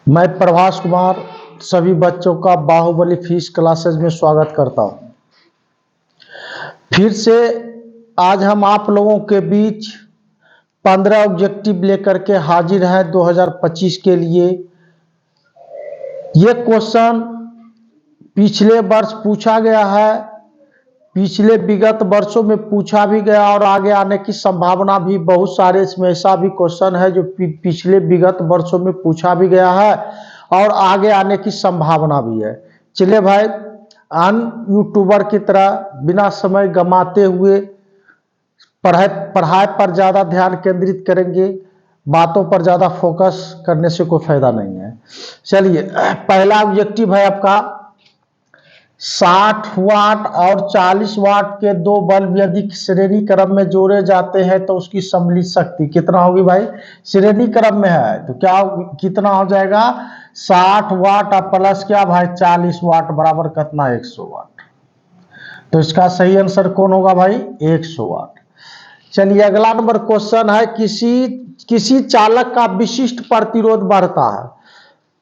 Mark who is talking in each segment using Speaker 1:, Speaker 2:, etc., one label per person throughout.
Speaker 1: मैं प्रभास कुमार सभी बच्चों का बाहुबली फिजिक्स क्लासेज में स्वागत करता हूं। फिर से आज हम आप लोगों के बीच 15 ऑब्जेक्टिव लेकर के हाजिर हैं 2025 के लिए। ये क्वेश्चन पिछले वर्ष पूछा गया है, पिछले विगत वर्षों में पूछा भी गया और आगे आने की संभावना भी बहुत सारे इसमें ऐसा भी क्वेश्चन है जो पिछले विगत वर्षों में पूछा भी गया है और आगे आने की संभावना भी है। चलिए भाई, अन्य यूट्यूबर की तरह बिना समय गंवाते हुए पढ़ाई पर ज़्यादा ध्यान केंद्रित करेंगे, बातों पर ज़्यादा फोकस करने से कोई फायदा नहीं है। चलिए, पहला ऑब्जेक्टिव है आपका 60 वाट और 40 वाट के दो बल्ब यदि श्रेणी क्रम में जोड़े जाते हैं तो उसकी सम्मिलित शक्ति कितना होगी भाई? श्रेणी क्रम में है तो क्या कितना हो जाएगा? 60 वाट और प्लस क्या भाई 40 वाट बराबर कितना? 100 वाट। तो इसका सही आंसर कौन होगा भाई? 100 वाट। चलिए, अगला नंबर क्वेश्चन है, किसी चालक का विशिष्ट प्रतिरोध बढ़ता है।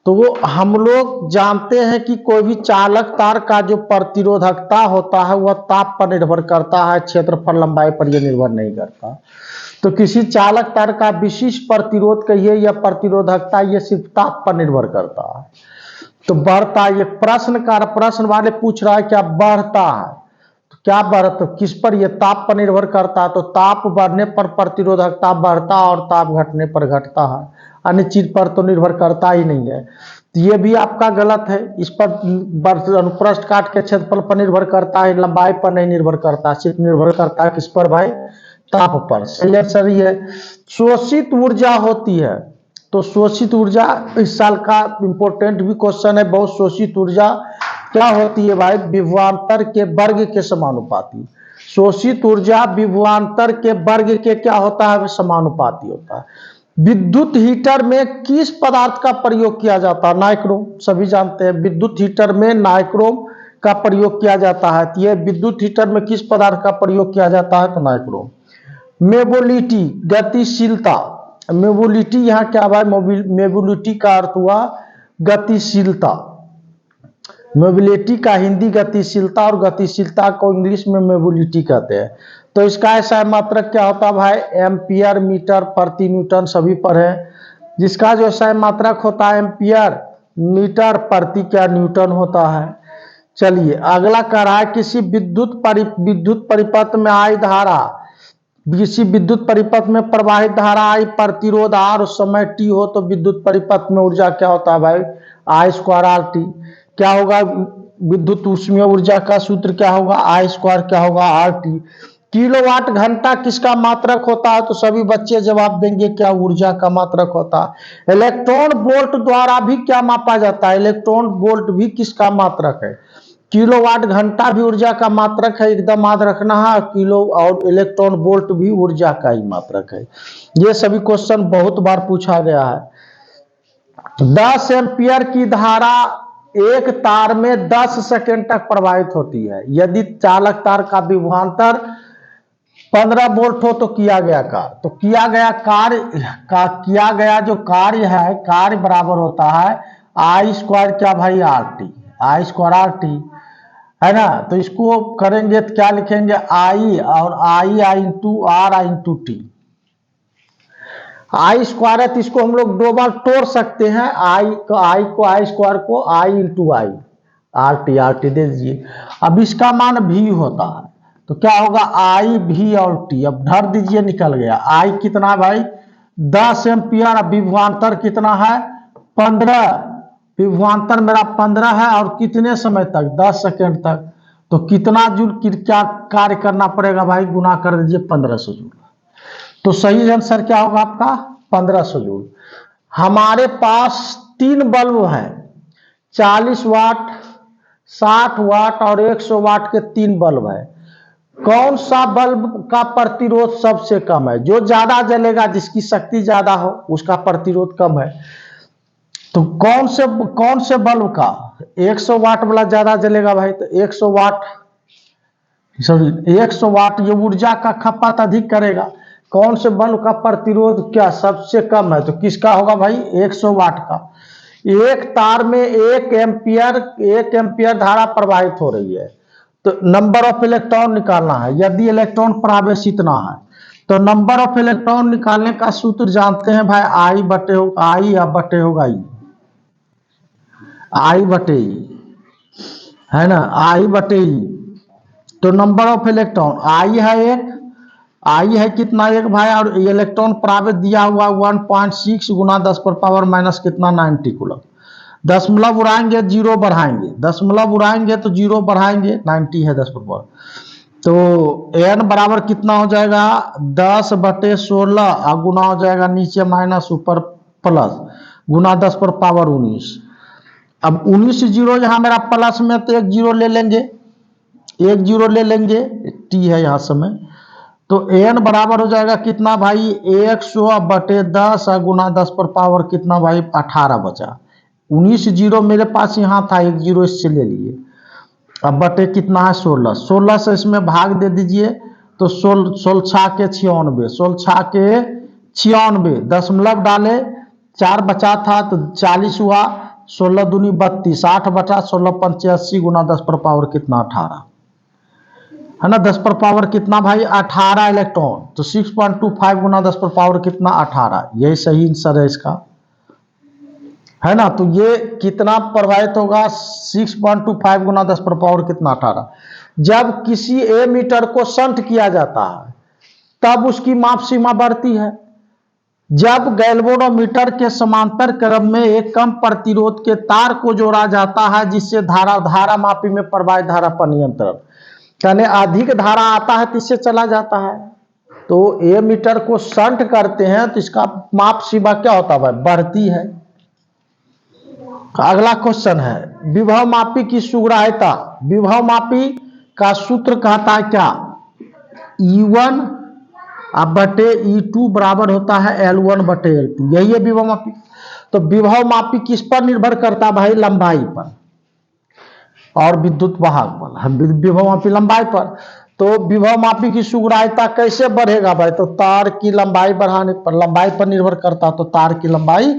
Speaker 1: तो वो हम लोग जानते हैं कि कोई भी चालक तार का जो प्रतिरोधकता होता है वह ताप पर निर्भर करता है, क्षेत्रफल लंबाई पर यह निर्भर नहीं करता। तो किसी चालक तार का विशिष्ट प्रतिरोध कहिए या प्रतिरोधकता, ये सिर्फ ताप पर निर्भर करता है। तो बढ़ता, ये प्रश्न वाले पूछ रहा है क्या बढ़ता है, तो क्या बढ़ता, किस पर? ये ताप पर निर्भर करता है। तो ताप बढ़ने पर प्रतिरोधकता बढ़ता है और ताप घटने पर घटता है, अन्य चीज पर तो निर्भर करता ही नहीं है। तो ये भी आपका गलत है। इस पर अनुप्रस्थ काट के क्षेत्रफल पर निर्भर करता है, लंबाई पर नहीं निर्भर करता, सिर्फ निर्भर करता है किस पर भाई? ताप पर। सही आंसर ही है। शोषित ऊर्जा होती है, तो शोषित ऊर्जा इस साल का इंपोर्टेंट भी क्वेश्चन है बहुत। शोषित ऊर्जा क्या होती है भाई? विभवांतर के वर्ग के समानुपाती। शोषित ऊर्जा विभवांतर के वर्ग के क्या होता है? समानुपाती होता है। विद्युत हीटर में किस पदार्थ का प्रयोग किया जाता है? नाइक्रोम। सभी जानते हैं विद्युत हीटर में नाइक्रोम का प्रयोग किया जाता है। तो ये विद्युत हीटर में किस पदार्थ का प्रयोग किया जाता है? तो नाइक्रोम। मोबिलिटी, गतिशीलता। मोबिलिटी यहाँ क्या भाई? मोबिलिटी का अर्थ हुआ गतिशीलता। मोबिलिटी का हिंदी गतिशीलता और गतिशीलता को इंग्लिश में मोबिलिटी कहते हैं। तो इसका ऐसा मात्रक क्या होता है भाई? एम्पियर मीटर प्रति न्यूटन, सभी पर है। जिसका जो ऐसा मात्रक होता है एम्पियर मीटर प्रति क्या न्यूटन होता है। चलिए, अगला कह रहा है किसी विद्युत परिपथ में आई धारा, किसी विद्युत परिपथ में प्रवाहित धारा आई, प्रतिरोध आर, उस समय टी हो तो विद्युत परिपथ में ऊर्जा क्या होता है भाई? आई स्क्वायर आर टी। क्या होगा? विद्युत ऊष्मीय ऊर्जा का सूत्र क्या होगा? आई स्क्वायर क्या होगा? R T. किलोवाट घंटा किसका मात्रक होता है? तो सभी बच्चे जवाब देंगे क्या? ऊर्जा का मात्रक होता है। इलेक्ट्रॉन वोल्ट द्वारा भी क्या मापा जाता है? इलेक्ट्रॉन वोल्ट भी किसका मात्रक है? किलोवाट घंटा भी ऊर्जा का मात्रक है, एकदम याद रखना है। किलो और इलेक्ट्रॉन वोल्ट भी ऊर्जा का ही मात्रक है। ये सभी क्वेश्चन बहुत बार पूछा गया है। 10 एम्पियर की धारा एक तार में 10 सेकंड तक प्रवाहित होती है। यदि चालक तार का विभवांतर 15 वोल्ट हो तो किया गया कार्य, तो किया गया जो कार्य है, कार्य बराबर होता है आई स्क्वायर क्या भाई? R T. I square R T है ना। तो इसको करेंगे तो क्या लिखेंगे? आई और I into R I into T. I square है तो इसको हम लोग दो बार तोड़ सकते हैं। आई स्क्वायर को आई इंटू आई, आर टी दे दीजिए। अब इसका मान भी होता है तो क्या होगा? आई भी और टी। अब धर दीजिए, निकल गया। आई कितना भाई? 10 एम्पियर। विभवांतर कितना है? 15। विभवांतर मेरा 15 है और कितने समय तक? 10 सेकेंड तक। तो कितना जूल क्या कार्य करना पड़ेगा भाई? गुना कर दीजिए 1500 जूल। तो सही आंसर क्या होगा आपका? 1500 जूल। हमारे पास 3 बल्ब हैं, 40 वाट, 60 वाट और 100 वाट के 3 बल्ब है। कौन सा बल्ब का प्रतिरोध सबसे कम है? जो ज्यादा जलेगा, जिसकी शक्ति ज्यादा हो, उसका प्रतिरोध कम है। तो कौन से बल्ब का? 100 वाट वाला ज्यादा जलेगा भाई। तो 100 वाट ये ऊर्जा का खपत अधिक करेगा। कौन से बल्ब का प्रतिरोध क्या सबसे कम है? तो किसका होगा भाई? 100 वाट का। एक तार में 1 एम्पियर धारा प्रवाहित हो रही है, तो नंबर ऑफ इलेक्ट्रॉन निकालना है। यदि इलेक्ट्रॉन प्रावेश इतना है तो नंबर ऑफ इलेक्ट्रॉन निकालने का सूत्र जानते हैं भाई, आई बटे होगा आई बटे है ना, आई बटे तो नंबर ऑफ इलेक्ट्रॉन आई है कितना, एक भाई, और इलेक्ट्रॉन प्रावेश दिया हुआ 1.6 गुना 10 पर पावर माइनस कितना 90 कूलम। दशमलव उड़ाएंगे जीरो बढ़ाएंगे, दशमलव उड़ाएंगे तो जीरो बढ़ाएंगे, 90 है 10 पर पावर, तो n बराबर कितना हो जाएगा 10/16 और गुना हो जाएगा नीचे माइनस ऊपर प्लस गुना 10 पर पावर 19। अब 19 जीरो यहाँ मेरा प्लस में तो एक जीरो ले लेंगे, टी है यहाँ समय, तो n बराबर हो जाएगा कितना भाई 100/10 गुना 10 पर पावर कितना भाई 18 बचा। 19 जीरो मेरे पास यहाँ था, एक जीरो इससे ले लिए, अब बटे कितना है 16 से इसमें भाग दे दीजिए तो 16 के 96 दशमलव डाले 4 बचा था तो 40 हुआ, 16 दूनी 32, 60 बचा, 16 पंचे 80 गुना 10 पर पावर कितना 18 है ना, 10 पर पावर कितना भाई 18 इलेक्ट्रॉन, तो 6.25 गुना 10 पर पावर कितना 18, यही सही आंसर है इसका, है ना। तो ये कितना प्रवाहित होगा 6.25 गुना 10 पर पावर कितना 18। जब किसी एमीटर को शंट किया जाता है तब उसकी माप सीमा बढ़ती है। जब गैल्वेनोमीटर के समांतर क्रम में एक कम प्रतिरोध के तार को जोड़ा जाता है जिससे धारा मापी में प्रवाहित धारा पर नियंत्रण, यानी अधिक धारा आता है तो इससे चला जाता है, तो एमीटर को शंट करते हैं तो इसका माप सीमा क्या होता है, बढ़ती है। अगला क्वेश्चन है विभव मापी की सुग्राह्यता। विभव मापी का सूत्र कहता है क्या, E1 बटे E2 बराबर होता है L1 बटे L2, यही है विभव मापी। तो विभव मापी किस पर निर्भर करता है भाई, लंबाई पर और विद्युत वाहक बल, हम विभव मापी लंबाई पर। तो विभव मापी की सुग्राह्यता कैसे बढ़ेगा भाई, तो तार की लंबाई बढ़ाने पर, लंबाई पर निर्भर करता, तो तार की लंबाई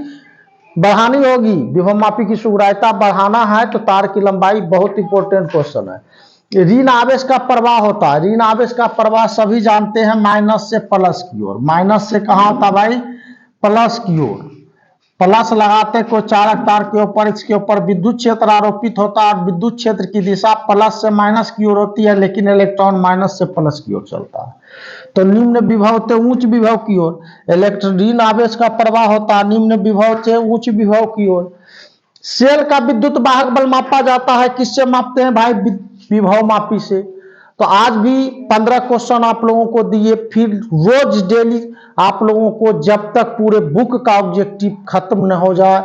Speaker 1: बढ़ानी होगी। विभव मापी की सुग्राह्यता बढ़ाना है तो तार की लंबाई, बहुत इंपॉर्टेंट क्वेश्चन है। ऋण आवेश का प्रवाह होता है, ऋण आवेश का प्रवाह सभी जानते हैं माइनस से प्लस की ओर, माइनस से कहाँ होता भाई प्लस की ओर, प्लस लगाते को चालक तार के ऊपर, इसके ऊपर विद्युत क्षेत्र आरोपित होता है और विद्युत क्षेत्र की दिशा प्लस से माइनस की ओर होती है, लेकिन इलेक्ट्रॉन माइनस से प्लस की ओर चलता है, तो निम्न विभव से उच्च विभव की ओर ऋण आवेश का प्रवाह होता है, निम्न विभव से उच्च विभव की ओर। सेल का विद्युत वाहक बल मापा जाता है, किससे मापते हैं भाई, विभव मापी से। तो आज भी 15 क्वेश्चन आप लोगों को दिए, फिर रोज डेली आप लोगों को जब तक पूरे बुक का ऑब्जेक्टिव खत्म न हो जाए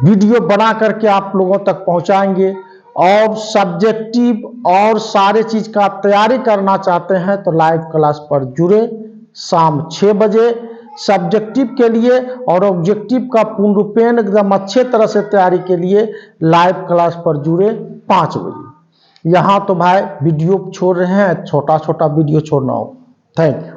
Speaker 1: वीडियो बना करके आप लोगों तक पहुंचाएंगे। और सब्जेक्टिव और सारे चीज का तैयारी करना चाहते हैं तो लाइव क्लास पर जुड़े, शाम 6 बजे सब्जेक्टिव के लिए और ऑब्जेक्टिव का पूर्ण रूपेण एकदम अच्छे तरह से तैयारी के लिए लाइव क्लास पर जुड़े 5 बजे। यहाँ तो भाई वीडियो छोड़ रहे हैं, छोटा छोटा वीडियो छोड़ना हो। Thank you.